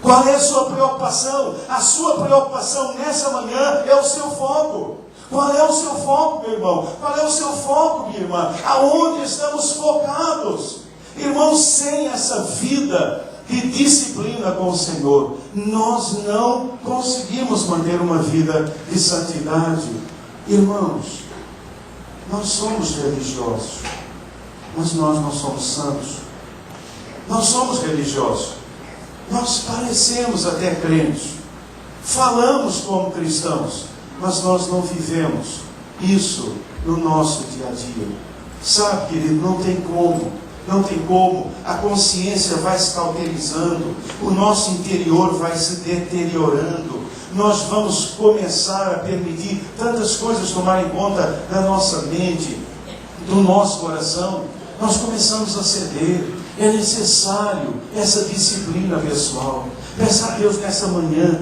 Qual é a sua preocupação? A sua preocupação nessa manhã é o seu foco. Qual é o seu foco, meu irmão? Qual é o seu foco, minha irmã? Aonde estamos focados? Irmãos, sem essa vida de disciplina com o Senhor, nós não conseguimos manter uma vida de santidade. Irmãos, nós somos religiosos, mas nós não somos santos. Nós somos religiosos. Nós parecemos até crentes. Falamos como cristãos, mas nós não vivemos isso no nosso dia a dia. Sabe, querido, não tem como, a consciência vai se cauterizando, o nosso interior vai se deteriorando, nós vamos começar a permitir tantas coisas tomarem conta da nossa mente, do nosso coração, nós começamos a ceder. É necessário essa disciplina pessoal. Peça a Deus nessa manhã,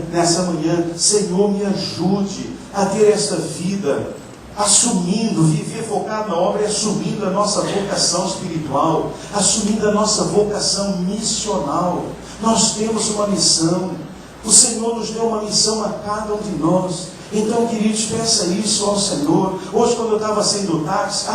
Senhor, me ajude a ter essa vida, assumindo, viver focado na obra e assumindo a nossa vocação espiritual, assumindo a nossa vocação missional. Nós temos uma missão, o Senhor nos deu uma missão a cada um de nós. Então, queridos, peça isso ao Senhor. Hoje, quando eu estava saindo do táxi,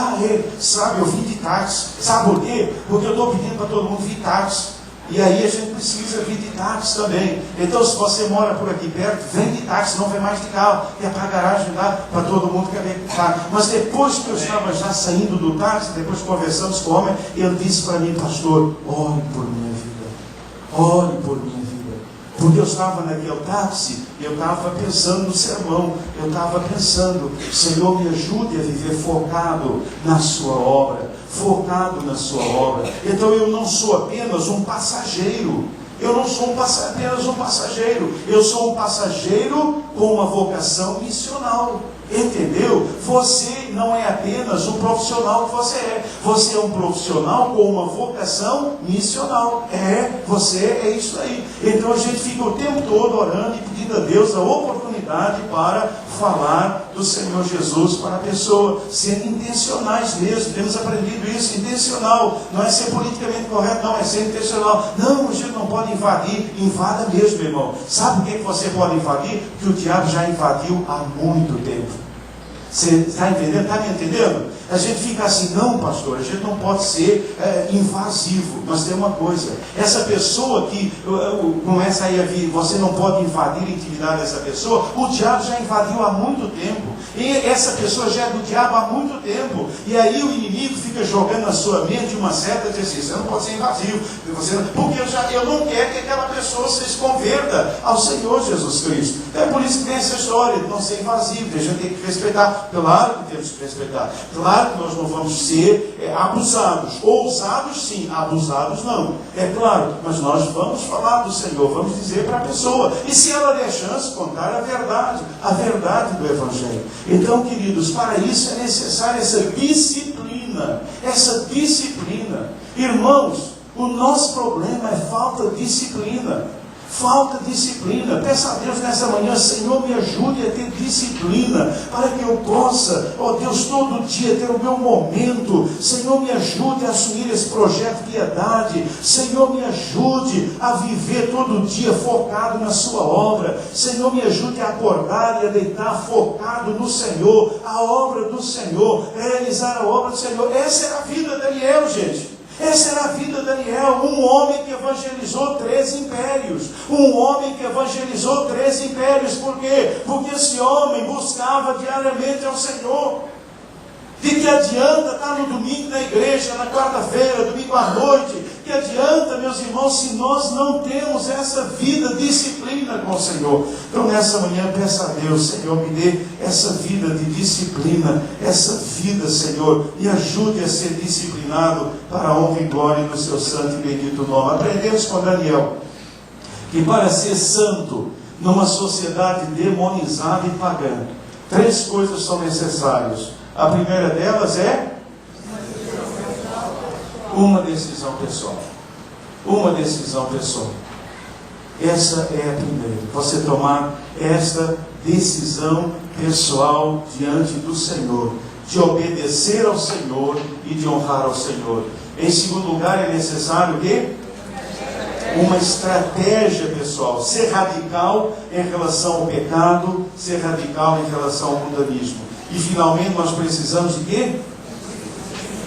eu vim de táxi. Sabe por quê? Porque eu estou pedindo para todo mundo vir de táxi. E aí a gente precisa vir de táxi também. Então, se você mora por aqui perto, vem de táxi, não vem mais de carro. É para a garagem lá, para todo mundo que vem com carro. Mas depois que eu estava já saindo do táxi, depois conversamos com o homem, ele disse para mim, pastor, ore por minha vida. Ore por minha vida. Porque eu estava naquele táxi, eu estava pensando no sermão, eu estava pensando, Senhor, me ajude a viver focado na sua obra, focado na sua obra. Então eu não sou apenas um passageiro, eu não sou apenas um passageiro, eu sou um passageiro com uma vocação missional. Entendeu? Você não é apenas um profissional que você é um profissional com uma vocação missional. Você é isso aí. Então a gente fica o tempo todo orando e pedindo a Deus a oportunidade para falar do Senhor Jesus para a pessoa, sendo intencionais mesmo. Temos aprendido isso, intencional. Não é ser politicamente correto, não, é ser intencional. Não, a gente não pode invadir. Invada mesmo, meu irmão. Sabe por que você pode invadir? Porque o diabo já invadiu há muito tempo. Você está entendendo? Está me entendendo? A gente fica assim, não, pastor, a gente não pode ser invasivo. Mas tem uma coisa, essa pessoa que começa aí a vir, você não pode invadir a intimidade dessa pessoa, o diabo já invadiu há muito tempo. E essa pessoa já é do diabo há muito tempo. E aí o inimigo fica jogando na sua mente uma certa decisão. Você não pode ser invasivo. Porque eu não quero que aquela pessoa se converta ao Senhor Jesus Cristo. É por isso que tem essa história de não ser invasivo. A gente tem que respeitar. Claro que temos que respeitar. Claro que nós não vamos ser abusados. Ousados sim, abusados não. É claro, mas nós vamos falar do Senhor. Vamos dizer para a pessoa. E se ela der chance, contar a verdade do Evangelho. Então, queridos, para isso é necessária essa disciplina. Irmãos, o nosso problema é falta de disciplina. Peça a Deus nessa manhã, Senhor, me ajude a ter disciplina, para que eu possa, Deus, todo dia ter o meu momento. Senhor, me ajude a assumir esse projeto de piedade. Senhor, me ajude a viver todo dia focado na sua obra. Senhor, me ajude a acordar e a deitar focado no Senhor, a obra do Senhor, realizar a obra do Senhor. Essa era a vida de Daniel, gente. Essa era a vida de Daniel, um homem que evangelizou 3 impérios. Por quê? Porque esse homem buscava diariamente ao Senhor. De que adianta estar no domingo na igreja, na quarta-feira, domingo à noite? Que adianta, meus irmãos, se nós não temos essa vida, disciplina com o Senhor? Então nessa manhã peça a Deus, Senhor, me dê essa vida de disciplina, essa vida, Senhor, me ajude a ser disciplinado para a honra e glória do seu santo e bendito nome. Aprendemos com Daniel que para ser santo numa sociedade demonizada e pagã, 3 coisas são necessárias. A primeira delas é uma decisão pessoal. Uma decisão pessoal. Essa é a primeira. Você tomar esta decisão pessoal diante do Senhor, de obedecer ao Senhor e de honrar ao Senhor. Em segundo lugar, é necessário o quê? Uma estratégia pessoal. Ser radical em relação ao pecado, ser radical em relação ao mundanismo. E finalmente nós precisamos de quê?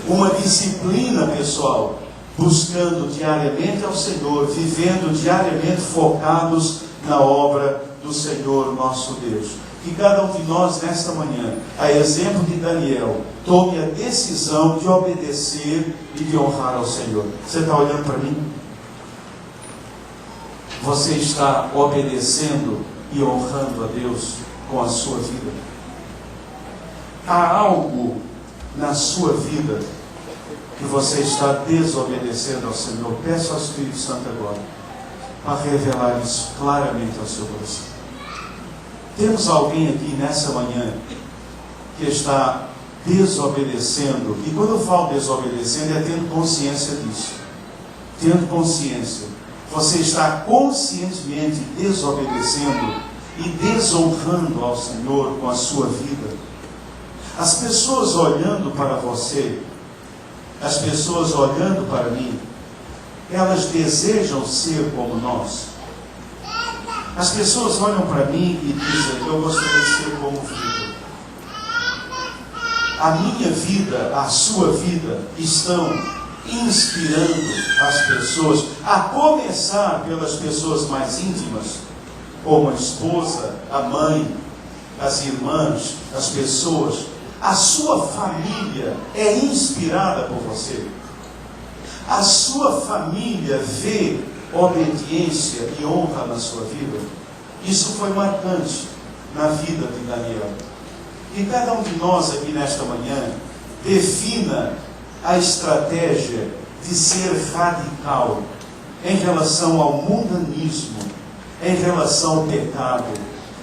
Uma disciplina pessoal, buscando diariamente ao Senhor, vivendo diariamente focados na obra do Senhor nosso Deus. Que cada um de nós nesta manhã, a exemplo de Daniel, tome a decisão de obedecer e de honrar ao Senhor. Você está olhando para mim? Você está obedecendo e honrando a Deus com a sua vida? Há algo na sua vida que você está desobedecendo ao Senhor? Peço ao Espírito Santo agora para revelar isso claramente ao seu coração. Temos alguém aqui nessa manhã que está desobedecendo, e quando eu falo desobedecendo é tendo consciência disso. Tendo consciência. Você está conscientemente desobedecendo e desonrando ao Senhor com a sua vida. As pessoas olhando para você, as pessoas olhando para mim, elas desejam ser como nós. As pessoas olham para mim e dizem: eu gostaria de ser como Vitor. A minha vida, a sua vida, estão inspirando as pessoas, a começar pelas pessoas mais íntimas, como a esposa, a mãe, as irmãs, as pessoas. A sua família é inspirada por você. A sua família vê obediência e honra na sua vida. Isso foi marcante na vida de Daniel. E cada um de nós aqui nesta manhã defina a estratégia de ser radical em relação ao mundanismo, em relação ao pecado.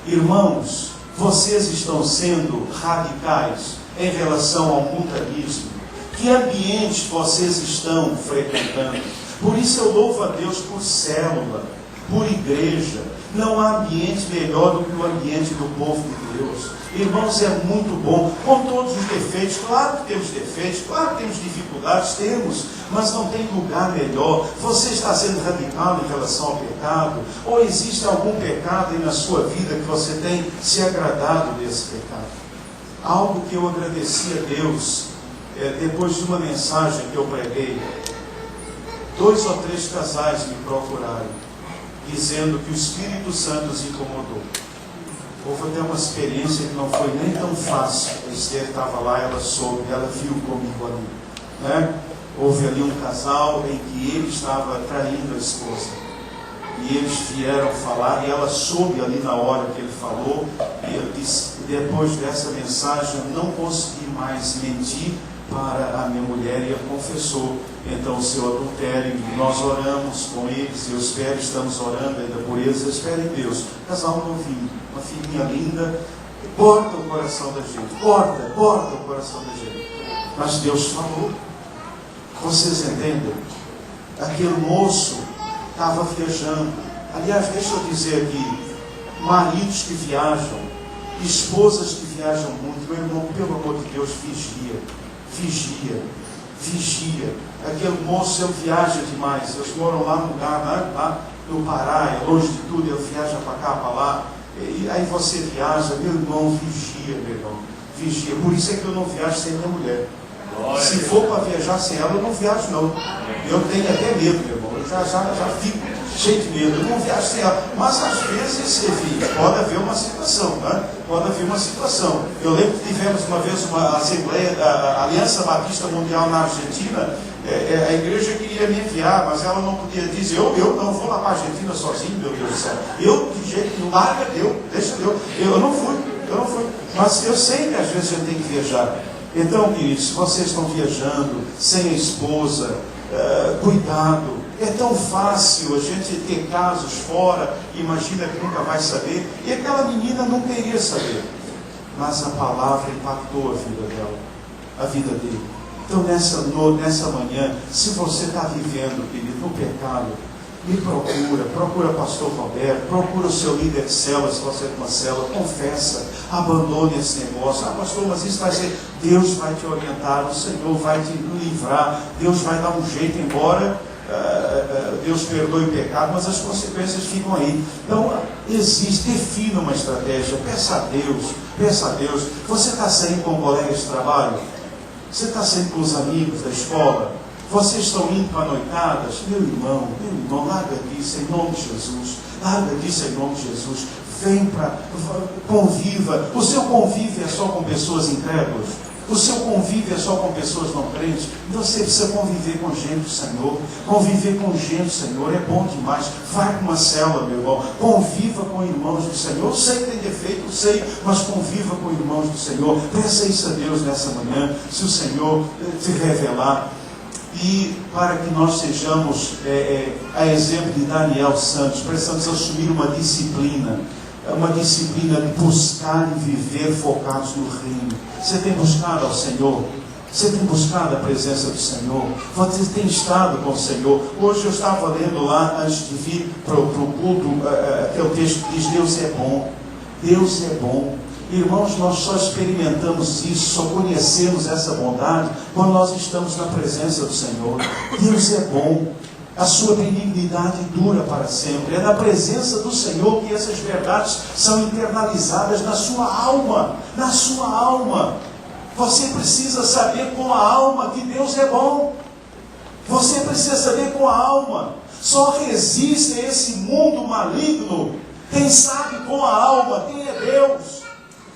Irmãos, vocês estão sendo radicais em relação ao mundanismo. Que ambiente vocês estão frequentando? Por isso eu louvo a Deus por célula, por igreja. Não há ambiente melhor do que o ambiente do povo de Deus. Irmãos, é muito bom, com todos os defeitos. Claro que temos defeitos, claro que temos dificuldades, temos, mas não tem lugar melhor. Você está sendo radical em relação ao pecado? Ou existe algum pecado aí na sua vida que você tem se agradado desse pecado? Algo que eu agradeci a Deus, depois de uma mensagem que eu preguei, 2 ou 3 casais me procuraram, dizendo que o Espírito Santo os incomodou. Houve até uma experiência que não foi nem tão fácil. A Esther estava lá, ela soube, ela viu comigo ali, né? Houve ali um casal em que ele estava traindo a esposa. E eles vieram falar, e ela soube ali na hora que ele falou. E ele disse: depois dessa mensagem eu não consegui mais mentir para a minha mulher, e ela confessou então o seu adultério. Nós oramos com eles, eu espero, estamos orando ainda por eles, eu espero em Deus. Casal novinho, uma filhinha linda, corta o coração da gente, corta o coração da gente. Mas Deus falou. Vocês entendem? Aquele moço estava viajando. Aliás, deixa eu dizer aqui, maridos que viajam, esposas que viajam muito, meu irmão, pelo amor de Deus, vigia. Aquele moço, ele viaja demais. Eles moram lá no lugar, né? Lá no Pará, é longe de tudo, ele viaja para cá, para lá. E aí você viaja, meu irmão, vigia. Por isso é que eu não viajo sem minha mulher. Se for para viajar sem ela, eu não viajo não. Eu tenho até medo, meu irmão. Eu já fico cheio de medo. Eu não viajo sem ela. Mas às vezes, pode haver uma situação, né? Pode haver uma situação. Eu lembro que tivemos uma vez uma assembleia da Aliança Batista Mundial na Argentina. A igreja queria me enviar, mas ela não podia dizer: eu não vou lá para a Argentina sozinho, meu Deus do céu. Eu, de jeito nenhum, larga Deus, deixa Deus. Eu não fui. Mas eu sei que às vezes a gente tem que viajar. Então, queridos, se vocês estão viajando sem a esposa, cuidado. É tão fácil a gente ter casos fora, imagina que nunca vai saber. E aquela menina não queria saber. mas a palavra impactou a vida dela, a vida dele. Então nessa manhã, se você está vivendo, querido, no pecado, me procura pastor Roberto, procura o seu líder de célula, se você tem uma célula, confessa, abandone esse negócio. Ah, pastor, mas isso vai ser, Deus vai te orientar, o Senhor vai te livrar, Deus vai dar um jeito, embora Deus perdoe o pecado, mas as consequências ficam aí. Então defina uma estratégia, peça a Deus. Você está saindo com colegas de trabalho? Você está saindo com os amigos da escola? Vocês estão indo para noitadas? Meu irmão, larga disso em nome de Jesus. Larga disso em nome de Jesus. Vem conviva. O seu convívio é só com pessoas incrédulas? O seu convívio é só com pessoas não crentes? Então você precisa conviver com gente do Senhor. Conviver com gente do Senhor é bom demais. Vai para uma célula, meu irmão. Conviva com irmãos do Senhor. Eu sei que tem defeito, eu sei, mas conviva com irmãos do Senhor. Peça isso a Deus nessa manhã, se o Senhor te revelar. E para que nós sejamos, a exemplo de Daniel Santos, precisamos assumir uma disciplina de buscar e viver focados no reino. Você tem buscado ao Senhor? Você tem buscado a presença do Senhor? Você tem estado com o Senhor? Hoje eu estava lendo lá, antes de vir para o culto, que é o texto que diz: Deus é bom. Deus é bom. Irmãos, nós só experimentamos isso, só conhecemos essa bondade quando nós estamos na presença do Senhor. Deus é bom. A sua benignidade dura para sempre. É na presença do Senhor que essas verdades são internalizadas na sua alma. Na sua alma. Você precisa saber com a alma que Deus é bom. Você precisa saber com a alma. Só resiste a esse mundo maligno quem sabe com a alma quem é Deus.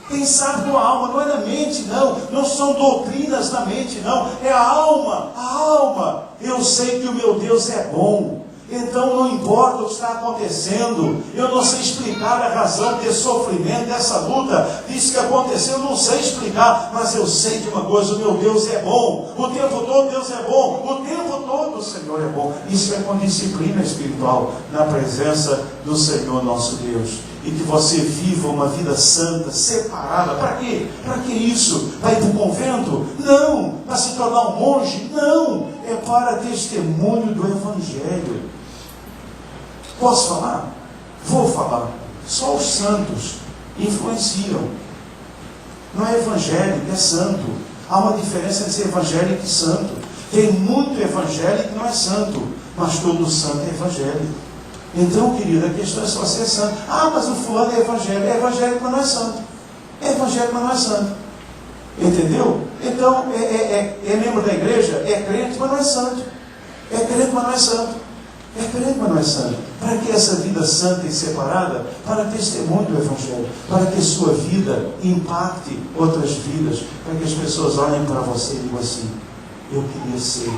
Quem sabe com a alma, não é na mente, não são doutrinas na mente, não, é a alma. Eu sei que o meu Deus é bom, então não importa o que está acontecendo, eu não sei explicar a razão desse sofrimento, dessa luta, disso que aconteceu, eu não sei explicar, mas eu sei de uma coisa: o meu Deus é bom, o tempo todo Deus é bom, o tempo todo o Senhor é bom. Isso é com disciplina espiritual, na presença do Senhor nosso Deus. E que você viva uma vida santa, separada. Para quê? Para que isso? Para ir para o convento? Não. Para se tornar um monge? Não. É para testemunho do Evangelho. Posso falar? Vou falar. Só os santos influenciam. Não é evangélico, é santo. Há uma diferença entre ser evangélico e santo. Tem muito evangélico que não é santo, mas todo santo é evangélico. Então, querido, a questão é só ser santo. Ah, mas o fulano é evangélico, mas não é santo. É evangélico, mas não é santo. Entendeu? Então, é membro da igreja, é crente, mas não é santo. É crente, mas não é santo. É crente, mas não é santo. Para que essa vida santa e separada? Para testemunho do Evangelho. Para que sua vida impacte outras vidas. Para que as pessoas olhem para você e digam assim: eu queria ser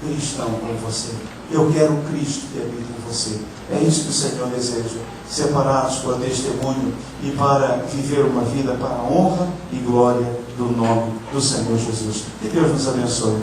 cristão como você. Eu quero o Cristo que habita em você. É isso que o Senhor deseja. Separados para testemunho e para viver uma vida para a honra e glória do nome do Senhor Jesus. Que Deus nos abençoe.